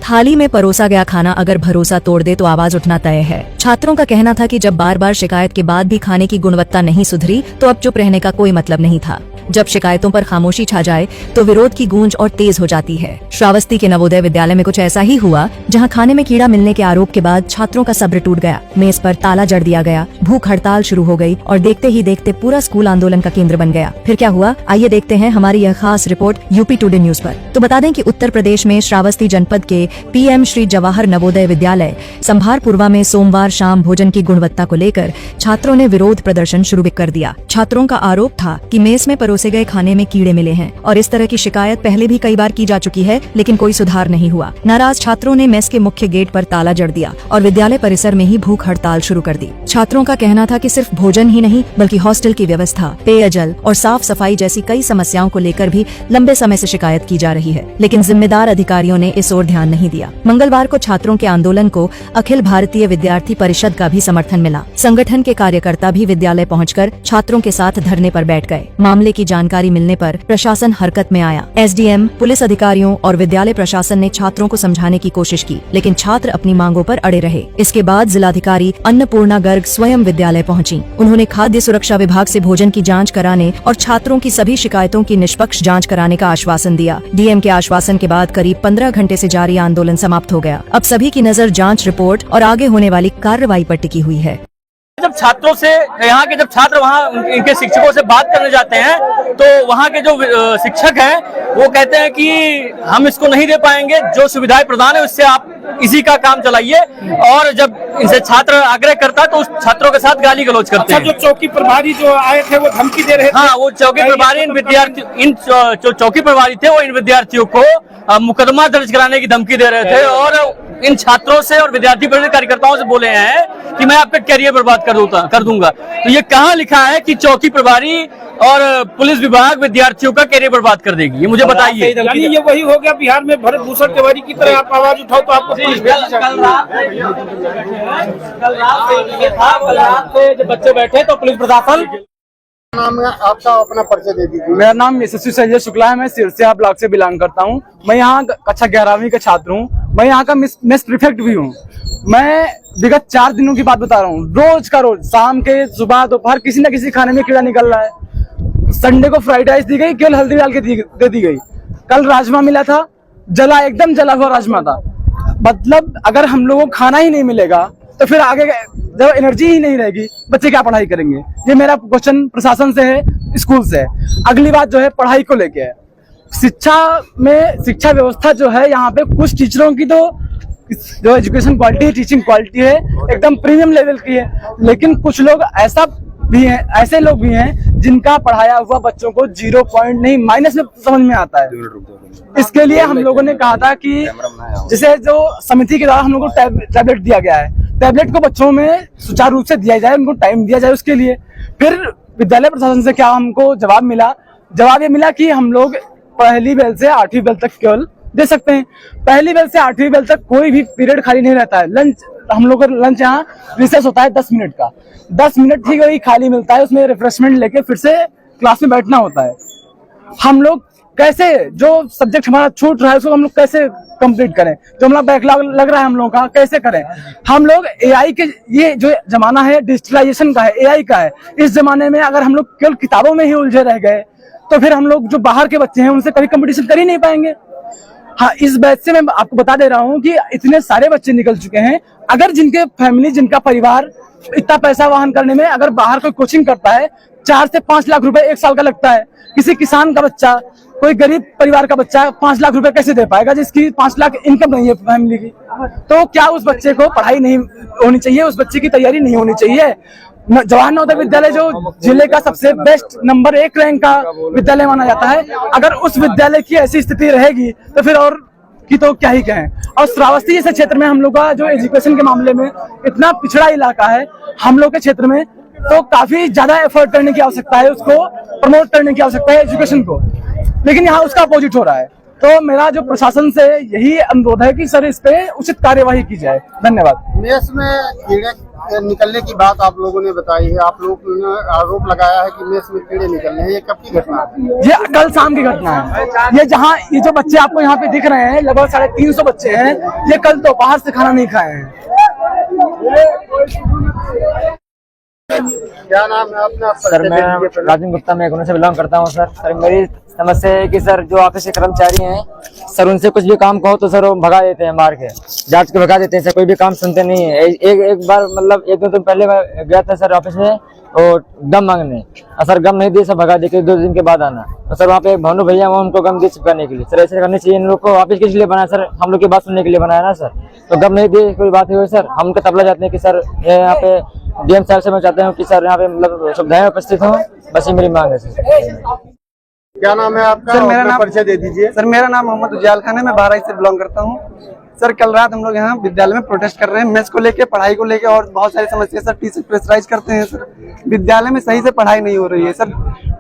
थाली में परोसा गया खाना अगर भरोसा तोड़ दे तो आवाज उठना तय है। छात्रों का कहना था कि जब बार बार शिकायत के बाद भी खाने की गुणवत्ता नहीं सुधरी तो अब चुप रहने का कोई मतलब नहीं था। जब शिकायतों पर खामोशी छा जाए तो विरोध की गूंज और तेज हो जाती है। श्रावस्ती के नवोदय विद्यालय में कुछ ऐसा ही हुआ, जहां खाने में कीड़ा मिलने के आरोप के बाद छात्रों का सब्र टूट गया। मेज पर ताला जड़ दिया गया, भूख हड़ताल शुरू हो गई और देखते ही देखते पूरा स्कूल आंदोलन का केंद्र बन गया। फिर क्या हुआ, आइए देखते हैं हमारी यह खास रिपोर्ट यूपी टुडे न्यूज पर। तो बता दें कि उत्तर प्रदेश में श्रावस्ती जनपद के PM श्री जवाहर नवोदय विद्यालय संभारपुरवा में सोमवार शाम भोजन की गुणवत्ता को लेकर छात्रों ने विरोध प्रदर्शन शुरू कर दिया। छात्रों का आरोप था कि मेस में परोसे गए खाने में कीड़े मिले हैं और इस तरह की शिकायत पहले भी कई बार की जा चुकी है, लेकिन कोई सुधार नहीं हुआ। नाराज छात्रों ने मेस के मुख्य गेट पर ताला जड़ दिया और विद्यालय परिसर में ही भूख हड़ताल शुरू कर दी। छात्रों का कहना था कि सिर्फ भोजन ही नहीं बल्कि हॉस्टल की व्यवस्था, पेयजल और साफ सफाई जैसी कई समस्याओं को लेकर भी लंबे समय से शिकायत की जा रही है, लेकिन जिम्मेदार अधिकारियों ने इस ओर ध्यान नहीं दिया। मंगलवार को छात्रों के आंदोलन को अखिल भारतीय विद्यार्थी परिषद का भी समर्थन मिला। संगठन के कार्यकर्ता भी विद्यालय पहुंचकर छात्रों के साथ धरने पर बैठ गए। मामले की जानकारी मिलने पर प्रशासन हरकत में आया। SDM, पुलिस अधिकारियों और विद्यालय प्रशासन ने छात्रों को समझाने की कोशिश की, लेकिन छात्र अपनी मांगों पर अड़े रहे। इसके बाद जिलाधिकारी अन्नपूर्णा गर्ग स्वयं विद्यालय पहुंची। उन्होंने खाद्य सुरक्षा विभाग से भोजन की जांच कराने और छात्रों की सभी शिकायतों की निष्पक्ष जांच कराने का आश्वासन दिया। DM के आश्वासन के बाद करीब 15 घंटे से जारी आंदोलन समाप्त हो गया। अब सभी की नजर जांच रिपोर्ट और आगे होने वाली कार्रवाई पर टिकी हुई है। जब छात्रों से यहाँ के जब छात्र वहाँ इनके शिक्षकों से बात करने जाते हैं तो वहाँ के जो शिक्षक हैं वो कहते हैं कि हम इसको नहीं दे पाएंगे, जो सुविधाएं प्रदान है उससे आप इसी का काम चलाइए। और जब इनसे छात्र आग्रह करता तो उस छात्रों के साथ गाली गलौज करते हैं। जो चौकी प्रभारी जो आए थे वो धमकी दे रहे थे। हाँ, वो चौकी प्रभारी इन जो चौकी प्रभारी थे वो इन विद्यार्थियों को मुकदमा दर्ज कराने की धमकी दे रहे थे और इन छात्रों से और विद्यार्थी परिषद कार्यकर्ताओं से बोले हैं कि मैं आपका करियर बर्बाद कर दूंगा। तो ये कहाँ लिखा है कि चौकी प्रभारी और पुलिस विभाग विद्यार्थियों का करियर बर्बाद कर देगी? ये मुझे बताइए। यानी ये वही हो गया बिहार में भरत भूषण तिवारी की तरह आप आवाज उठाओ तो आपको कल रात से जब बच्चे बैठे तो पुलिस प्रशासन। नाम है आपका, अपना परिचय दे दीजिए। मेरा नाम यशस्वी संजय शुक्ला है। मैं सिरसिया ब्लॉक से बिलोंग करता हूँ। मैं यहाँ कक्षा 11वीं का छात्र हूँ। मैं यहाँ का मेस प्रीफेक्ट भी हूँ। मैं विगत 4 दिनों की बात बता रहा हूँ। रोज का रोज शाम के सुबह दोपहर किसी न किसी खाने में कीड़ा निकल रहा है। संडे को फ्राइड राइस दी गई, केवल हल्दी डाल के दे दी गई। कल राजमा मिला था, एकदम जला हुआ राजमा था। मतलब अगर हम लोगों को खाना ही नहीं मिलेगा तो फिर आगे जब एनर्जी ही नहीं रहेगी, बच्चे क्या पढ़ाई करेंगे? ये मेरा क्वेश्चन प्रशासन से है, स्कूल से है। अगली बात जो है पढ़ाई को लेके है। शिक्षा व्यवस्था जो है यहाँ पे कुछ टीचरों की तो जो एजुकेशन क्वालिटी है, टीचिंग क्वालिटी है, एकदम प्रीमियम लेवल की है, लेकिन कुछ लोग ऐसे लोग भी हैं जिनका पढ़ाया हुआ बच्चों को 0 पॉइंट नहीं माइनस में समझ में आता है। इसके लिए हम लोगों ने कहा था कि जैसे जो समिति के द्वारा हम लोगों को टैबलेट दिया गया है, टैबलेट को बच्चों में सुचारू रूप से दिया जाए, उनको टाइम दिया जाए उसके लिए। फिर विद्यालय प्रशासन से क्या हमको जवाब मिला? जवाब ये मिला कि हम लोग पहली बेल से 8वीं बेल तक केवल दे सकते हैं। पहली बेल से 8वीं बेल तक कोई भी पीरियड खाली नहीं रहता है। लंच हम लोग का लंच यहाँ रिसेस होता है 10 मिनट का। 10 मिनट ठीक वही खाली मिलता है, उसमें रिफ्रेशमेंट लेके फिर से क्लास में बैठना होता है। हम लोग कैसे जो सब्जेक्ट हमारा छूट रहा है उसको हम लोग कैसे कंप्लीट करें? जो हमारा बैकलॉग लग रहा है हम लोगों का, कैसे करें? हम लोग AI के, ये जो जमाना है डिजिटलाइजेशन का है, AI का है, इस जमाने में अगर हम लोग केवल किताबों में ही उलझे रह गए तो फिर हम लोग जो बाहर के बच्चे हैं उनसे कभी कंपटीशन कर ही नहीं पाएंगे। हाँ, इस बैच से मैं आपको बता दे रहा हूँ कि इतने सारे बच्चे निकल चुके हैं। अगर जिनके फैमिली, जिनका परिवार इतना पैसा वहन करने में अगर बाहर कोई कोचिंग करता है, 4 से 5 लाख रुपए 1 साल का लगता है। किसी किसान का बच्चा, कोई गरीब परिवार का बच्चा 5 लाख रुपए कैसे दे पाएगा जिसकी 5 लाख इनकम नहीं है फैमिली की? तो क्या उस बच्चे को पढ़ाई नहीं होनी चाहिए? उस बच्चे की तैयारी नहीं होनी चाहिए? जवाहर नवोदय विद्यालय जो जिले का सबसे बेस्ट नंबर 1 रैंक का विद्यालय माना जाता है, अगर उस विद्यालय की ऐसी स्थिति रहेगी तो फिर और की तो क्या ही कहें। और श्रावस्ती जैसे क्षेत्र में हम लोग का जो एजुकेशन के मामले में इतना पिछड़ा इलाका है, हम लोग के क्षेत्र में तो काफी ज्यादा एफर्ट करने की आवश्यकता है, उसको प्रमोट करने की आवश्यकता है एजुकेशन को, लेकिन यहाँ उसका अपोजिट हो रहा है। तो मेरा जो प्रशासन से यही अनुरोध है कि सर इस पे उचित कार्यवाही की जाए। धन्यवाद। मेस में कीड़े निकलने की बात आप लोगों ने बताई है, आप लोगों ने आरोप लगाया है कि मेस में कीड़े निकलने हैं, ये कब की घटना है? ये कल शाम की घटना है। ये जो बच्चे आपको यहाँ पे दिख रहे हैं, लगभग 350 बच्चे हैं, ये कल दोपहर से खाना नहीं खाए हैं। क्या नाम है अपना? सर मैं राजन गुप्ता, मैं गुना से बिलोंग करता हूँ। सर मेरी समस्या है कि सर जो ऑफिस के कर्मचारी हैं सर, उनसे कुछ भी काम कहो तो सर वो भगा देते हैं, मार के डांट के भगा देते हैं सर, कोई भी काम सुनते नहीं है। एक बार मतलब 1-2 दिन पहले मैं गया था सर ऑफिस में और गम मांगने, और सर गम नहीं दिए, सब भगा देके 2 दिन के बाद आना। तो सर वहाँ पे भानु भैया वो उनको गम दिए चिपकाने के लिए। सर ऐसे करनी चाहिए इन लोग को, ऑफिस किस लिए बनाया सर? हम लोग की बात सुनने के लिए बनाया ना सर। तो गम नहीं दिए, कोई बात हुई सर, हम उनका तबला जाते हैं कि सर यहाँ पे डीएम साहब से मैं चाहता हूँ कि सर यहाँ पे मतलब सुविधाएं उपस्थित हो, बस ये मेरी मांग है सर। क्या नाम है आपका? सर मेरा नाम परिचय दे दीजिए। सर मेरा नाम मोहम्मद उजाल खान है, मैं बहराइच से बिलोंग करता हूँ। सर कल रात हम लोग यहाँ विद्यालय में प्रोटेस्ट कर रहे हैं, मेस को लेके, पढ़ाई को लेके और बहुत सारी समस्या। सर टीचर प्रेशराइज करते हैं सर, विद्यालय में सही से पढ़ाई नहीं हो रही है सर।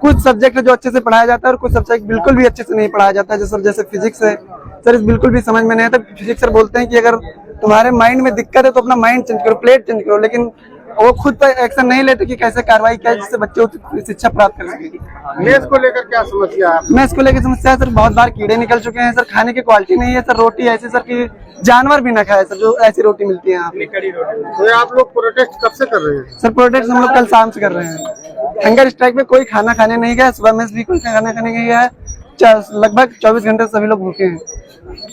कुछ सब्जेक्ट जो अच्छे से पढ़ाया जाता है और कुछ सब्जेक्ट बिल्कुल भी अच्छे से नहीं पढ़ाया जाता है। जैसे फिजिक्स है सर, इस बिल्कुल भी समझ में नहीं आता। फिजिक्स सर बोलते हैं कि अगर तुम्हारे माइंड में दिक्कत है तो अपना माइंड चेंज करो, प्लेट चेंज करो, लेकिन वो खुद पर एक्शन नहीं लेते कि कैसे कार्रवाई किया जिससे बच्चे शिक्षा प्राप्त कर सके। मेस को लेकर क्या समस्या है? मेस को लेकर समस्या है सर, बहुत बार कीड़े निकल चुके हैं सर, खाने की क्वालिटी नहीं है सर, रोटी ऐसी सर कि जानवर भी ना खाए सर, जो ऐसी रोटी मिलती है यहाँ पे। तो आप लोग प्रोटेस्ट कब से कर रहे हैं? सर प्रोटेस्ट हम लोग कल शाम से कर रहे हैं। हंगर स्ट्राइक में कोई खाना खाने नहीं गया, सुबह में भी कोई खाना खाने नहीं गया है, लगभग 24 घंटे सभी लोग भूखे हैं।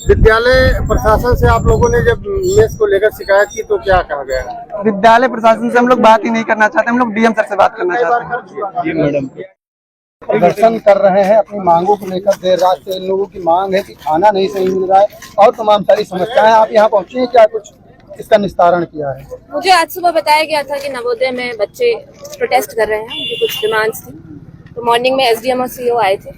विद्यालय प्रशासन से आप लोगों ने जब मेस को लेकर शिकायत की तो क्या कहा गया? विद्यालय प्रशासन से हम लोग बात ही नहीं करना चाहते, हम लोग डीएम सर से बात करना चाहते हैं। प्रदर्शन कर रहे हैं अपनी मांगों को लेकर। देर रात से इन लोगों की मांग है कि खाना नहीं सही मिल रहा है और तमाम सारी समस्याएं। आप यहाँ पहुँचे हैं, क्या कुछ इसका निस्तारण किया है? मुझे आज सुबह बताया गया था कि नवोदय में बच्चे प्रोटेस्ट कर रहे हैं, उनकी कुछ डिमांड्स थी। तो मॉर्निंग में एसडीएम और सीईओ आए थे,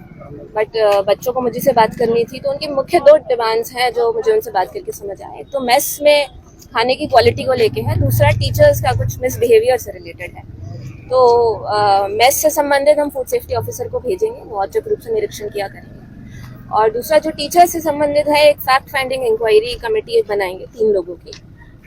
बट बच्चों को मुझे से बात करनी थी। तो उनकी मुख्य 2 डिमांड्स हैं जो मुझे उनसे बात करके समझ आए। तो मेस में खाने की क्वालिटी को लेके है, दूसरा टीचर्स का कुछ मिसबिहेवियर से रिलेटेड है। तो मेस से संबंधित हम फूड सेफ्टी ऑफिसर को भेजेंगे, वो औचक रूप से निरीक्षण किया करेंगे। और दूसरा जो टीचर से संबंधित है, एक फैक्ट फाइंडिंग इंक्वायरी कमेटी एक बनाएंगे 3 लोगों की,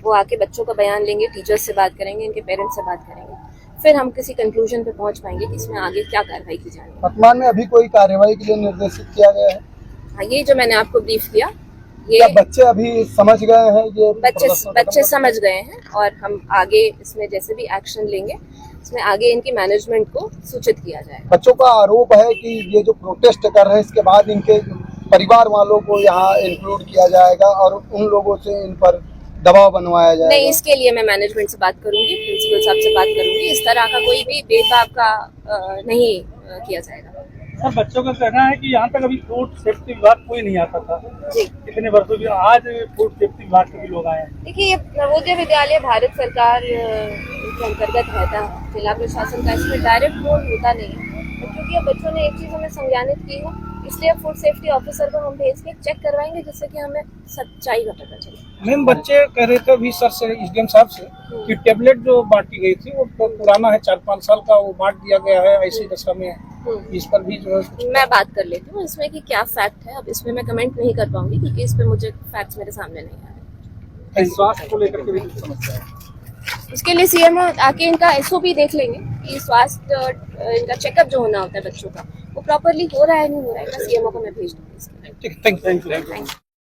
वो आके बच्चों का बयान लेंगे, टीचर्स से बात करेंगे, इनके पेरेंट्स से बात करेंगे, फिर हम किसी कंक्लूजन पे पहुंच पाएंगे कि इसमें आगे क्या कार्रवाई की जाएगी। वर्तमान में अभी कोई कार्रवाई के लिए निर्देशित किया गया है? हाँ, ये जो मैंने आपको ब्रीफ किया, ये क्या बच्चे अभी समझ गए हैं? ये बच्चे समझ गए हैं और हम आगे इसमें जैसे भी एक्शन लेंगे, इसमें आगे इनकी मैनेजमेंट को सूचित किया जाएगा। बच्चों का आरोप है कि ये जो प्रोटेस्ट कर रहे हैं इसके बाद इनके परिवार वालों को यहाँ इंक्लूड किया जाएगा और उन लोगों से इन पर दबाव बनवाया जाएगा। नहीं, इसके लिए मैं मैनेजमेंट से बात करूंगी, प्रिंसिपल साहब से बात करूंगी। इस तरह का कोई भी भेदभाव का नहीं किया जाएगा। सर बच्चों का कहना है कि यहाँ तक अभी फूड सेफ्टी विभाग कोई नहीं आता था जी, इतने वर्षों की, आज फूड सेफ्टी विभाग के भी लोग आए हैं। देखिए, ये नवोदय विद्यालय भारत सरकार के अंतर्गत रहता है, जिला प्रशासन का इसमें डायरेक्ट रोल होता नहीं है। क्योंकि अब बच्चों ने एक चीज हमें संज्ञानित की है, इसलिए फूड सेफ्टी ऑफिसर को हम भेज के चेक करवाएंगे, जिससे कि हमें सच्चाई का पता चले। मैम बच्चे कह रहे थे अभी सर से, एसडीएम साहब से, कि टेबलेट जो बांटी गई थी वो पुराना है, 4-5 साल का, वो बांट दिया गया है, ऐसी दशा में इस पर भी जो है मैं बात कर लेती हूँ इसमें कि क्या फैक्ट है। अब इसमें मैं कमेंट नहीं कर पाऊंगी क्योंकि इस पे मुझे फैक्ट्स मेरे सामने नहीं आ रहे। स्वास्थ्य को लेकर के भी समस्या है। उसके लिए सीएम आके इनका एसओपी देख लेंगे कि स्वास्थ्य इनका चेकअप जो होना होता है बच्चों का, वो प्रॉपरली हो रहा है नहीं हो रहा है। सीएमओ को मैं भेज दूंगी इसके। Thank you. Thank you.